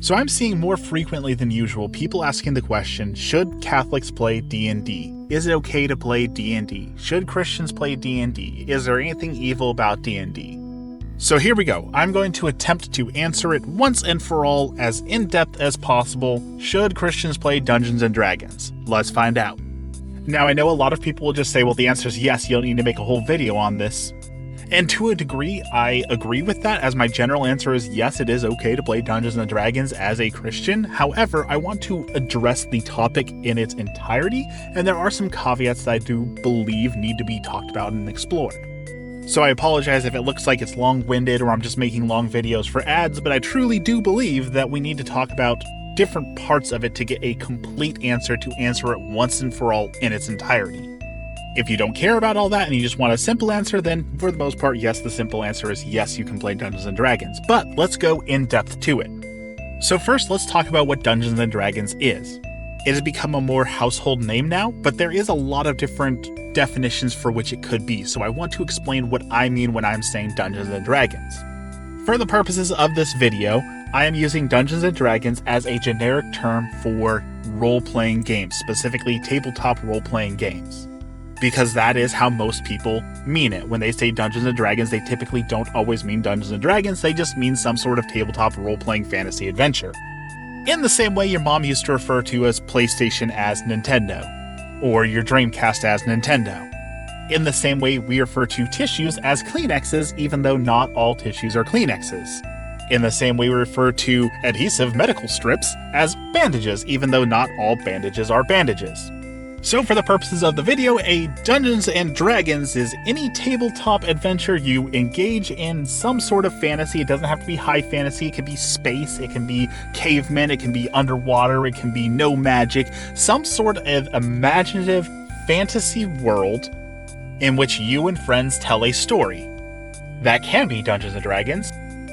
So I'm seeing more frequently than usual people asking the question, should Catholics play D&D? Is it okay to play D&D? Should Christians play D&D? Is there anything evil about D&D? So here we go. I'm going to attempt to answer it once and for all, as in-depth as possible. Should Christians play Dungeons & Dragons? Let's find out. Now, I know a lot of people will just say, well, the answer is yes, you don't need to make a whole video on this. And to a degree, I agree with that, as my general answer is yes, it is okay to play Dungeons & Dragons as a Christian. However, I want to address the topic in its entirety, and there are some caveats that I do believe need to be talked about and explored. So I apologize if it looks like it's long-winded or I'm just making long videos for ads, but I truly do believe that we need to talk about different parts of it to get a complete answer, to answer it once and for all in its entirety. If you don't care about all that and you just want a simple answer, then for the most part, yes, the simple answer is yes, you can play Dungeons & Dragons. But let's go in depth to it. So first, let's talk about what Dungeons & Dragons is. It has become a more household name now, but there is a lot of different definitions for which it could be, so I want to explain what I mean when I'm saying Dungeons & Dragons. For the purposes of this video, I am using Dungeons & Dragons as a generic term for role-playing games, specifically tabletop role-playing games, because that is how most people mean it. When they say Dungeons & Dragons, they typically don't always mean Dungeons & Dragons, they just mean some sort of tabletop role-playing fantasy adventure. In the same way your mom used to refer to as PlayStation as Nintendo, or your Dreamcast as Nintendo. In the same way we refer to tissues as Kleenexes, even though not all tissues are Kleenexes. In the same way we refer to adhesive medical strips as bandages, even though not all bandages are bandages. So for the purposes of the video, a Dungeons & Dragons is any tabletop adventure you engage in some sort of fantasy. It doesn't have to be high fantasy, it can be space, it can be cavemen, it can be underwater, it can be no magic. Some sort of imaginative fantasy world in which you and friends tell a story. That can be Dungeons & Dragons,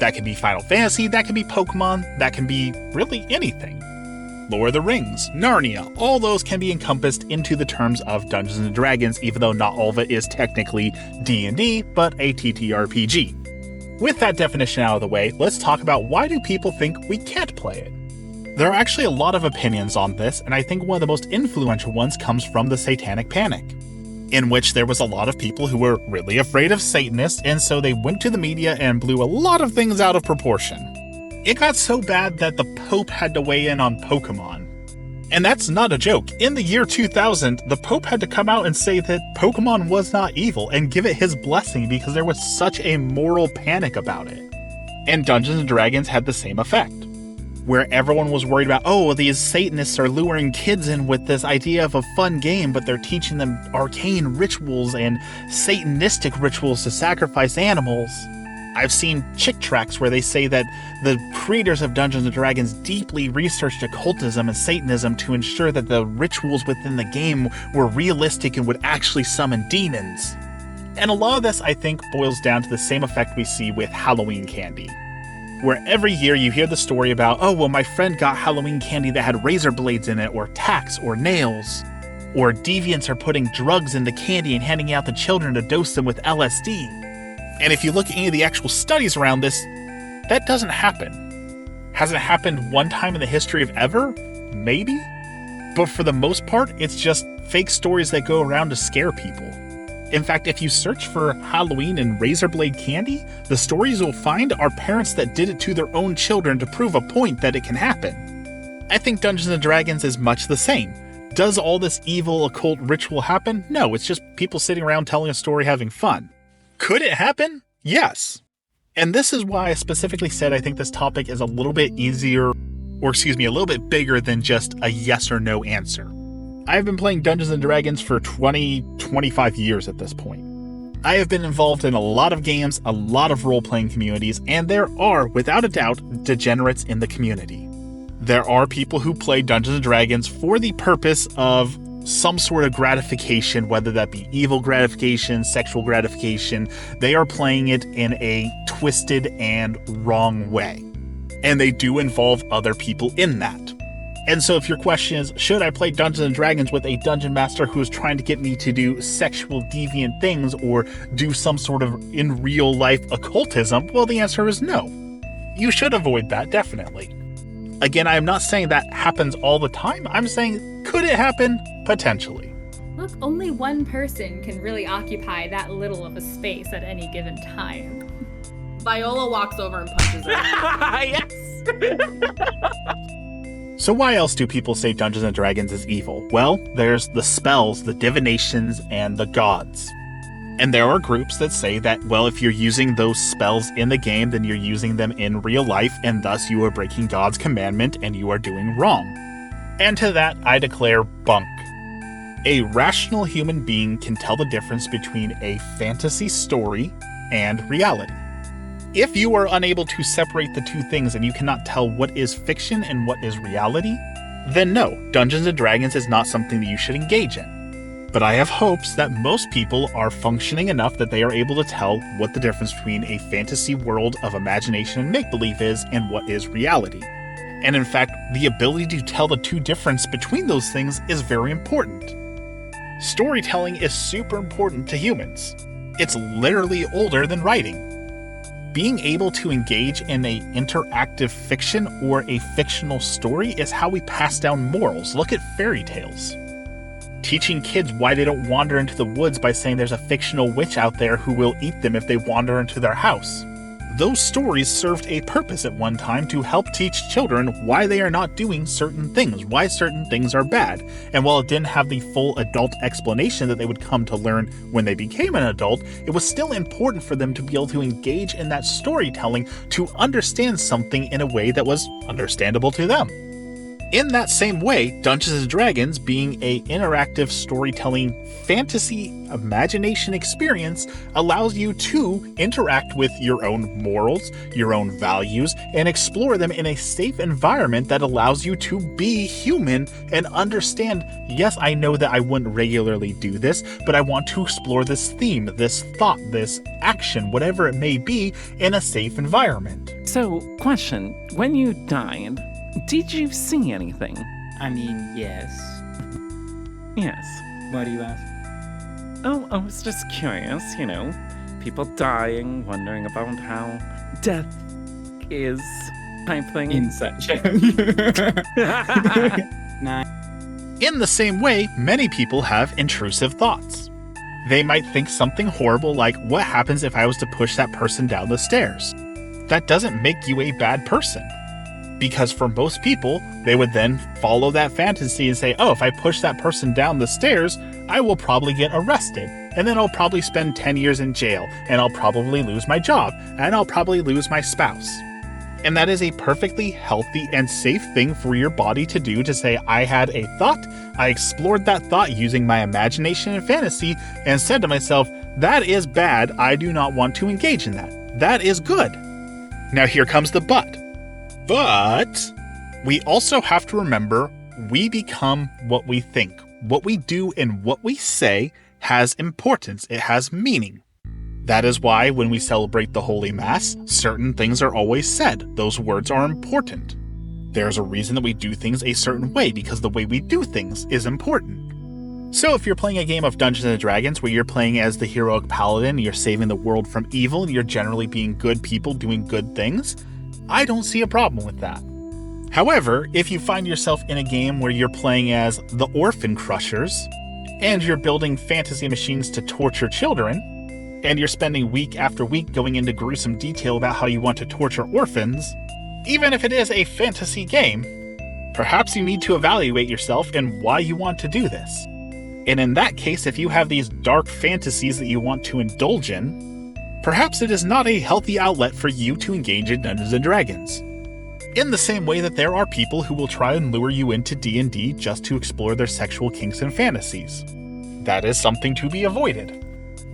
that can be Final Fantasy, that can be Pokemon, that can be really anything. Lord of the Rings, Narnia, all those can be encompassed into the terms of Dungeons & Dragons, even though not all of it is technically D&D, but a TTRPG. With that definition out of the way, let's talk about why do people think we can't play it? There are actually a lot of opinions on this, and I think one of the most influential ones comes from the Satanic Panic, in which there was a lot of people who were really afraid of Satanists, and so they went to the media and blew a lot of things out of proportion. It got so bad that the Pope had to weigh in on Pokemon. And that's not a joke. In the year 2000, the Pope had to come out and say that Pokemon was not evil and give it his blessing because there was such a moral panic about it. And Dungeons & Dragons had the same effect, where everyone was worried about, oh, these Satanists are luring kids in with this idea of a fun game, but they're teaching them arcane rituals and Satanistic rituals to sacrifice animals. I've seen chick tracts where they say that the creators of Dungeons & Dragons deeply researched occultism and Satanism to ensure that the rituals within the game were realistic and would actually summon demons. And a lot of this, I think, boils down to the same effect we see with Halloween candy, where every year you hear the story about, oh, well, my friend got Halloween candy that had razor blades in it, or tacks, or nails, or deviants are putting drugs in the candy and handing out to children to dose them with LSD. And if you look at any of the actual studies around this, that doesn't happen. Has it happened one time in the history of ever? Maybe? But for the most part, it's just fake stories that go around to scare people. In fact, if you search for Halloween and razor blade candy, the stories you'll find are parents that did it to their own children to prove a point that it can happen. I think Dungeons & Dragons is much the same. Does all this evil occult ritual happen? No, it's just people sitting around telling a story having fun. Could it happen? Yes. And this is why I specifically said I think this topic is a little bit easier, or a little bit bigger than just a yes or no answer. I've been playing Dungeons & Dragons for 25 years at this point. I have been involved in a lot of games, a lot of role-playing communities, and there are, without a doubt, degenerates in the community. There are people who play Dungeons & Dragons for the purpose of some sort of gratification, whether that be evil gratification, sexual gratification. They are playing it in a twisted and wrong way. And they do involve other people in that. And so if your question is, should I play Dungeons & Dragons with a dungeon master who is trying to get me to do sexual deviant things or do some sort of in real life occultism? Well, the answer is no. You should avoid that, definitely. Again, I am not saying that happens all the time. I'm saying, could it happen? Potentially. Look, only one person can really occupy that little of a space at any given time. Viola walks over and punches her. Yes! So why else do people say Dungeons & Dragons is evil? Well, there's the spells, the divinations, and the gods. And there are groups that say that, well, if you're using those spells in the game, then you're using them in real life, and thus you are breaking God's commandment and you are doing wrong. And to that, I declare bunk. A rational human being can tell the difference between a fantasy story and reality. If you are unable to separate the two things and you cannot tell what is fiction and what is reality, then no, Dungeons & Dragons is not something that you should engage in. But I have hopes that most people are functioning enough that they are able to tell what the difference between a fantasy world of imagination and make-believe is and what is reality. And in fact, the ability to tell the two difference between those things is very important. Storytelling is super important to humans. It's literally older than writing. Being able to engage in an interactive fiction or a fictional story is how we pass down morals. Look at fairy tales. Teaching kids why they don't wander into the woods by saying there's a fictional witch out there who will eat them if they wander into their house. Those stories served a purpose at one time to help teach children why they are not doing certain things, why certain things are bad. And while it didn't have the full adult explanation that they would come to learn when they became an adult, it was still important for them to be able to engage in that storytelling to understand something in a way that was understandable to them. In that same way, Dungeons & Dragons, being an interactive storytelling fantasy imagination experience, allows you to interact with your own morals, your own values, and explore them in a safe environment that allows you to be human and understand, yes, I know that I wouldn't regularly do this, but I want to explore this theme, this thought, this action, whatever it may be, in a safe environment. So, question. When you died, did you see anything? I mean, yes. Yes. Why do you ask? Oh, I was just curious, people dying, wondering about how death is, type thing. Inception. Nah. In the same way, many people have intrusive thoughts. They might think something horrible like, what happens if I was to push that person down the stairs? That doesn't make you a bad person. Because for most people, they would then follow that fantasy and say, oh, if I push that person down the stairs, I will probably get arrested. And then I'll probably spend 10 years in jail, and I'll probably lose my job, and I'll probably lose my spouse. And that is a perfectly healthy and safe thing for your body to do, to say, I had a thought, I explored that thought using my imagination and fantasy, and said to myself, that is bad, I do not want to engage in that. That is good. Now here comes the but. But we also have to remember we become what we think. What we do and what we say has importance. It has meaning. That is why when we celebrate the Holy Mass, certain things are always said. Those words are important. There's a reason that we do things a certain way, because the way we do things is important. So if you're playing a game of Dungeons & Dragons where you're playing as the heroic paladin, you're saving the world from evil, and you're generally being good people doing good things, I don't see a problem with that. However, if you find yourself in a game where you're playing as the Orphan Crushers, and you're building fantasy machines to torture children, and you're spending week after week going into gruesome detail about how you want to torture orphans, even if it is a fantasy game, perhaps you need to evaluate yourself and why you want to do this. And in that case, if you have these dark fantasies that you want to indulge in, perhaps it is not a healthy outlet for you to engage in Dungeons & Dragons. In the same way that there are people who will try and lure you into D&D just to explore their sexual kinks and fantasies. That is something to be avoided.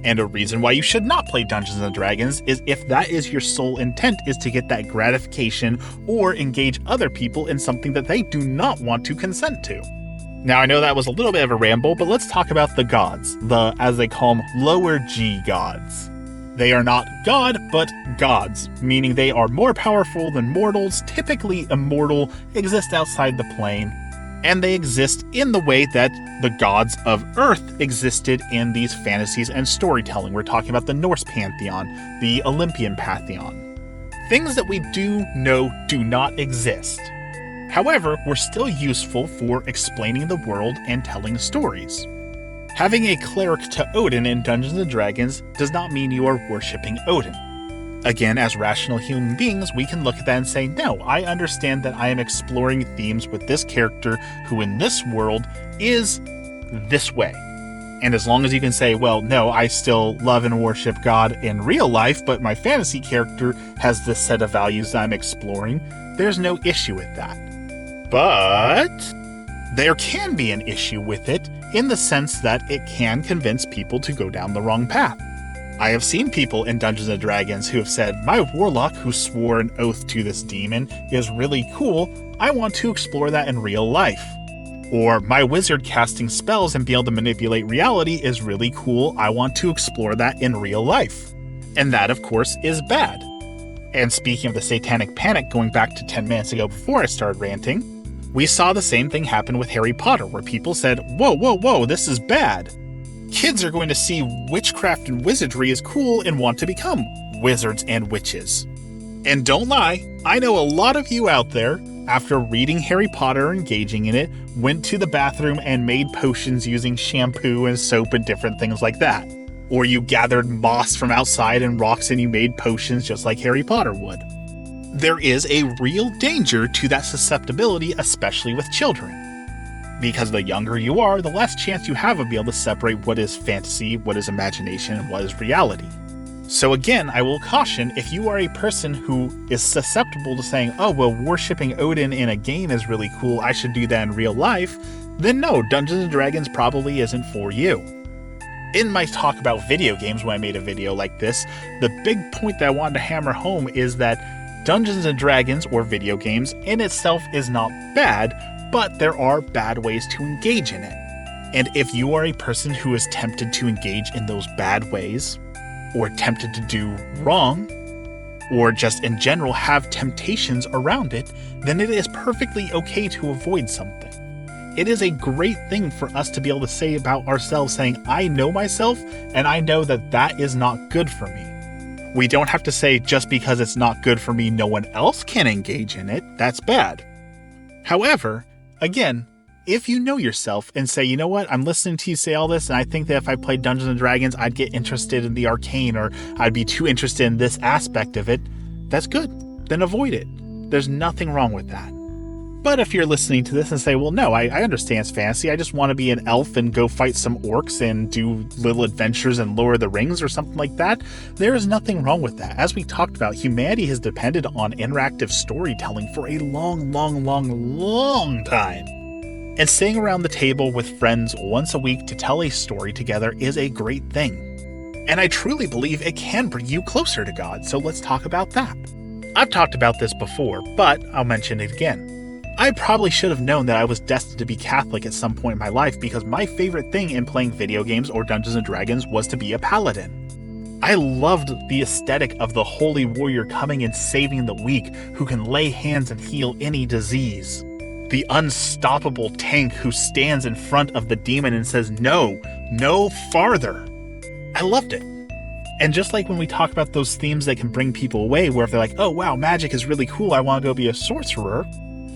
And a reason why you should not play Dungeons & Dragons is if that is your sole intent, is to get that gratification or engage other people in something that they do not want to consent to. Now, I know that was a little bit of a ramble, but let's talk about the gods, the, as they call them, lower G gods. They are not God, but gods, meaning they are more powerful than mortals, typically immortal, exist outside the plane, and they exist in the way that the gods of Earth existed in these fantasies and storytelling. We're talking about the Norse pantheon, the Olympian pantheon. Things that we do know do not exist. However, we're still useful for explaining the world and telling stories. Having a cleric to Odin in Dungeons & Dragons does not mean you are worshipping Odin. Again, as rational human beings, we can look at that and say, no, I understand that I am exploring themes with this character who in this world is this way. And as long as you can say, well, no, I still love and worship God in real life, but my fantasy character has this set of values that I'm exploring, there's no issue with that. But there can be an issue with it in the sense that it can convince people to go down the wrong path. I have seen people in Dungeons & Dragons who have said, my warlock who swore an oath to this demon is really cool, I want to explore that in real life. Or my wizard casting spells and being able to manipulate reality is really cool, I want to explore that in real life. And that, of course, is bad. And speaking of the satanic panic, going back to 10 minutes ago before I started ranting, we saw the same thing happen with Harry Potter, where people said, whoa, this is bad. Kids are going to see witchcraft and wizardry is cool and want to become wizards and witches. And don't lie, I know a lot of you out there, after reading Harry Potter or engaging in it, went to the bathroom and made potions using shampoo and soap and different things like that. Or you gathered moss from outside and rocks and you made potions just like Harry Potter would. There is a real danger to that susceptibility, especially with children. Because the younger you are, the less chance you have of being able to separate what is fantasy, what is imagination, and what is reality. So again, I will caution, if you are a person who is susceptible to saying, oh, well, worshipping Odin in a game is really cool, I should do that in real life, then no, Dungeons & Dragons probably isn't for you. In my talk about video games, when I made a video like this, the big point that I wanted to hammer home is that Dungeons & Dragons, or video games, in itself is not bad, but there are bad ways to engage in it. And if you are a person who is tempted to engage in those bad ways, or tempted to do wrong, or just in general have temptations around it, then it is perfectly okay to avoid something. It is a great thing for us to be able to say about ourselves, saying, I know myself, and I know that that is not good for me. We don't have to say, just because it's not good for me, no one else can engage in it. That's bad. However, again, if you know yourself and say, you know what, I'm listening to you say all this, and I think that if I played Dungeons & Dragons, I'd get interested in the arcane, or I'd be too interested in this aspect of it, that's good. Then avoid it. There's nothing wrong with that. But if you're listening to this and say, well, no, I understand it's fantasy, I just want to be an elf and go fight some orcs and do little adventures in Lord of the Rings or something like that, there is nothing wrong with that. As we talked about, humanity has depended on interactive storytelling for a long time. And sitting around the table with friends once a week to tell a story together is a great thing. And I truly believe it can bring you closer to God, so let's talk about that. I've talked about this before, but I'll mention it again. I probably should have known that I was destined to be Catholic at some point in my life because my favorite thing in playing video games or Dungeons & Dragons was to be a paladin. I loved the aesthetic of the holy warrior coming and saving the weak who can lay hands and heal any disease. The unstoppable tank who stands in front of the demon and says, no farther. I loved it. And just like when we talk about those themes that can bring people away, where if they're like, oh wow, magic is really cool, I want to go be a sorcerer,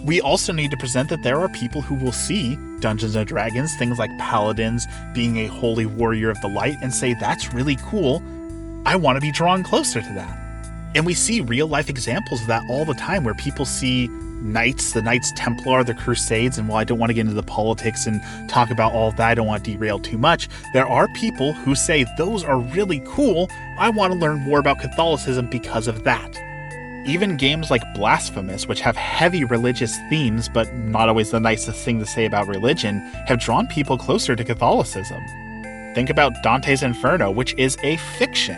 we also need to present that there are people who will see Dungeons & Dragons, things like paladins, being a holy warrior of the light, and say, that's really cool, I want to be drawn closer to that. And we see real life examples of that all the time, where people see knights, the Knights Templar, the Crusades, and while I don't want to get into the politics and talk about all of that, I don't want to derail too much, there are people who say, those are really cool, I want to learn more about Catholicism because of that. Even games like Blasphemous, which have heavy religious themes, but not always the nicest thing to say about religion, have drawn people closer to Catholicism. Think about Dante's Inferno, which is a fiction,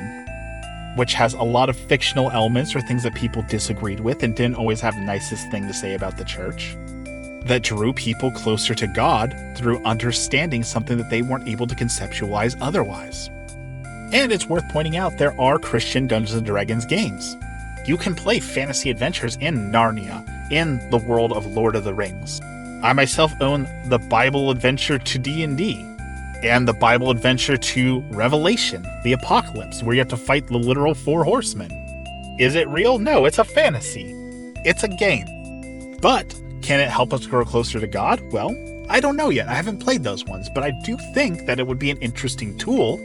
which has a lot of fictional elements or things that people disagreed with and didn't always have the nicest thing to say about the church, that drew people closer to God through understanding something that they weren't able to conceptualize otherwise. And it's worth pointing out, there are Christian Dungeons & Dragons games. You can play fantasy adventures in Narnia, in the world of Lord of the Rings. I myself own the Bible adventure to D&D, and the Bible adventure to Revelation, the Apocalypse, where you have to fight the literal 4 horsemen. Is it real? No, it's a fantasy. It's a game. But Can it help us grow closer to God? Well, I don't know yet. I haven't played those ones, but I do think that it would be an interesting tool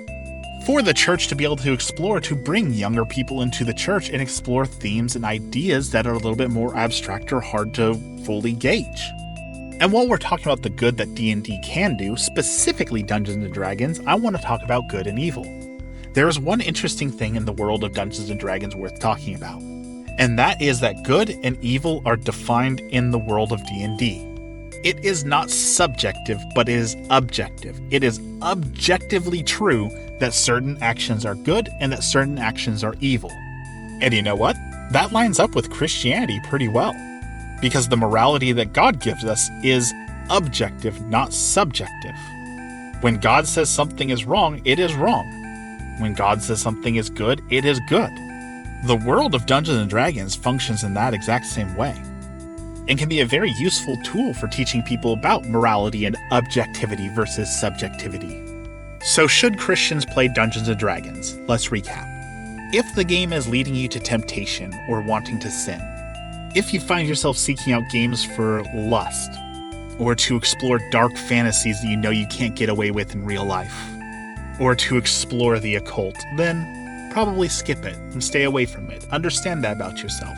for the church to be able to explore, to bring younger people into the church and explore themes and ideas that are a little bit more abstract or hard to fully gauge. And while we're talking about the good that D&D can do, specifically Dungeons & Dragons, I want to talk about good and evil. There is one interesting thing in the world of Dungeons & Dragons worth talking about, and that is that good and evil are defined in the world of D&D. It is not subjective, but it is objective. It is objectively true that certain actions are good and that certain actions are evil. And you know what? That lines up with Christianity pretty well, because the morality that God gives us is objective, not subjective. When God says something is wrong, it is wrong. When God says something is good, it is good. The world of Dungeons & Dragons functions in that exact same way, and can be a very useful tool for teaching people about morality and objectivity versus subjectivity. So should Christians play Dungeons & Dragons? Let's recap. If the game is leading you to temptation or wanting to sin, if you find yourself seeking out games for lust, or to explore dark fantasies that you know you can't get away with in real life, or to explore the occult, then probably skip it and stay away from it. Understand that about yourself.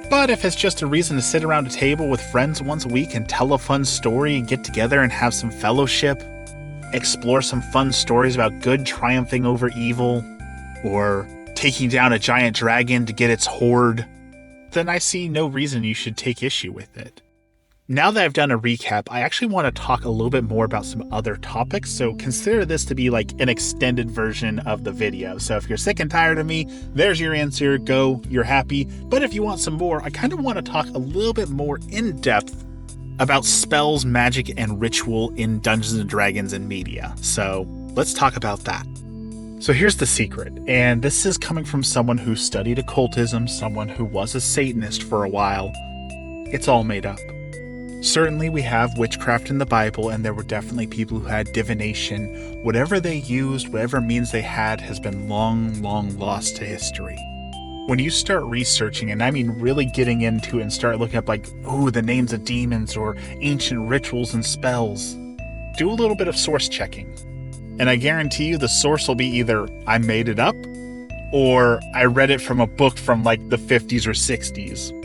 But if it's just a reason to sit around a table with friends once a week and tell a fun story and get together and have some fellowship, explore some fun stories about good triumphing over evil, or taking down a giant dragon to get its hoard, then I see no reason you should take issue with it. Now that I've done a recap, I actually want to talk a little bit more about some other topics, so consider this to be like an extended version of the video. So if you're sick and tired of me, there's your answer, go, you're happy. But if you want some more, I kind of want to talk a little bit more in depth about spells, magic, and ritual in Dungeons & Dragons and media. So let's talk about that. So here's the secret, and this is coming from someone who studied occultism, someone who was a Satanist for a while. It's all made up. Certainly we have witchcraft in the Bible, and there were definitely people who had divination. Whatever they used, whatever means they had, has been long, long lost to history. When you start researching, and I mean really getting into it and start looking up the names of demons or ancient rituals and spells, do a little bit of source checking. And I guarantee you the source will be either I made it up, or I read it from a book from the 50s or 60s.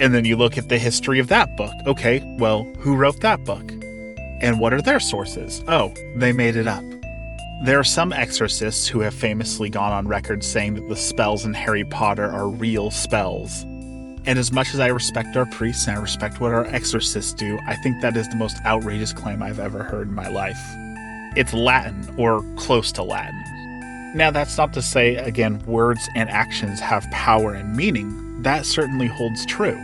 And then you look at the history of that book. Okay, well, who wrote that book? And what are their sources? Oh, they made it up. There are some exorcists who have famously gone on record saying that the spells in Harry Potter are real spells. And as much as I respect our priests and I respect what our exorcists do, I think that is the most outrageous claim I've ever heard in my life. It's Latin, or close to Latin. Now, that's not to say, again, words and actions have power and meaning. That certainly holds true.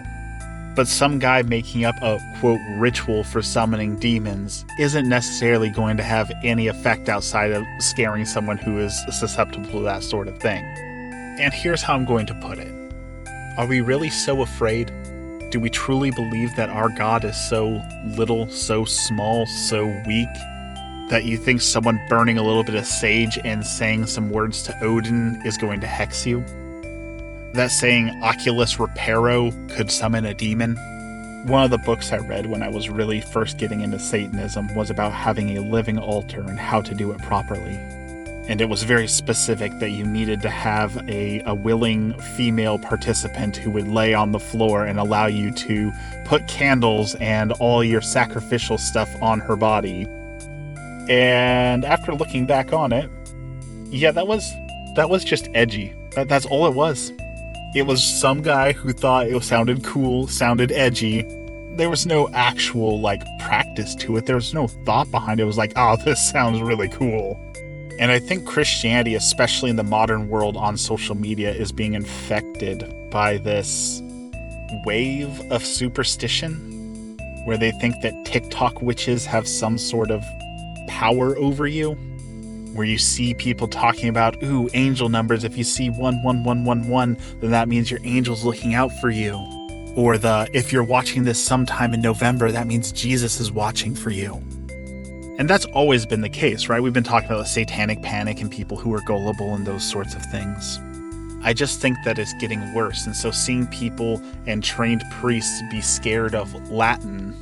But some guy making up a, quote, ritual for summoning demons isn't necessarily going to have any effect outside of scaring someone who is susceptible to that sort of thing. And here's how I'm going to put it. Are we really so afraid? Do we truly believe that our God is so little, so small, so weak, that you think someone burning a little bit of sage and saying some words to Odin is going to hex you? That saying Oculus Reparo could summon a demon? One of the books I read when I was really first getting into Satanism was about having a living altar and how to do it properly. And it was very specific that you needed to have a willing female participant who would lay on the floor and allow you to put candles and all your sacrificial stuff on her body. And after looking back on it, yeah, that was just edgy. That's all it was. It was some guy who thought it sounded cool, sounded edgy. There was no actual, practice to it. There was no thought behind it. It was this sounds really cool. And I think Christianity, especially in the modern world on social media, is being infected by this wave of superstition, where they think that TikTok witches have some sort of power over you. Where you see people talking about, angel numbers, if you see 11111, then that means your angel's looking out for you. Or if you're watching this sometime in November, that means Jesus is watching for you. And that's always been the case, right? We've been talking about the satanic panic and people who are gullible and those sorts of things. I just think that it's getting worse. And so seeing people and trained priests be scared of Latin,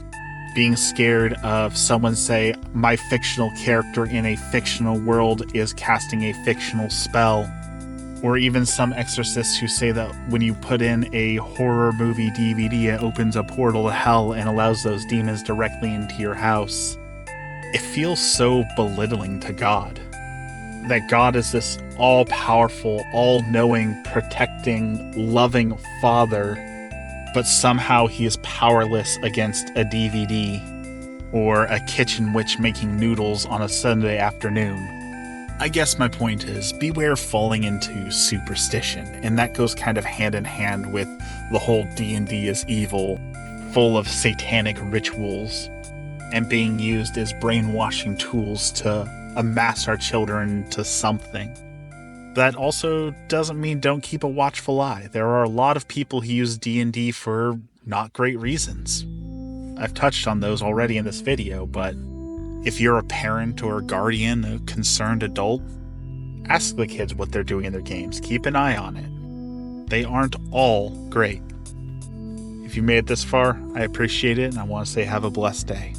being scared of someone say, my fictional character in a fictional world is casting a fictional spell, or even some exorcists who say that when you put in a horror movie DVD, it opens a portal to hell and allows those demons directly into your house. It feels so belittling to God. That God is this all-powerful, all-knowing, protecting, loving Father, but somehow he is powerless against a DVD or a kitchen witch making noodles on a Sunday afternoon. I guess my point is, beware falling into superstition, and that goes kind of hand in hand with the whole D&D is evil, full of satanic rituals, and being used as brainwashing tools to amass our children to something. That also doesn't mean don't keep a watchful eye. There are a lot of people who use D&D for not great reasons. I've touched on those already in this video, but if you're a parent or a guardian, a concerned adult, ask the kids what they're doing in their games. Keep an eye on it. They aren't all great. If you made it this far, I appreciate it, and I want to say have a blessed day.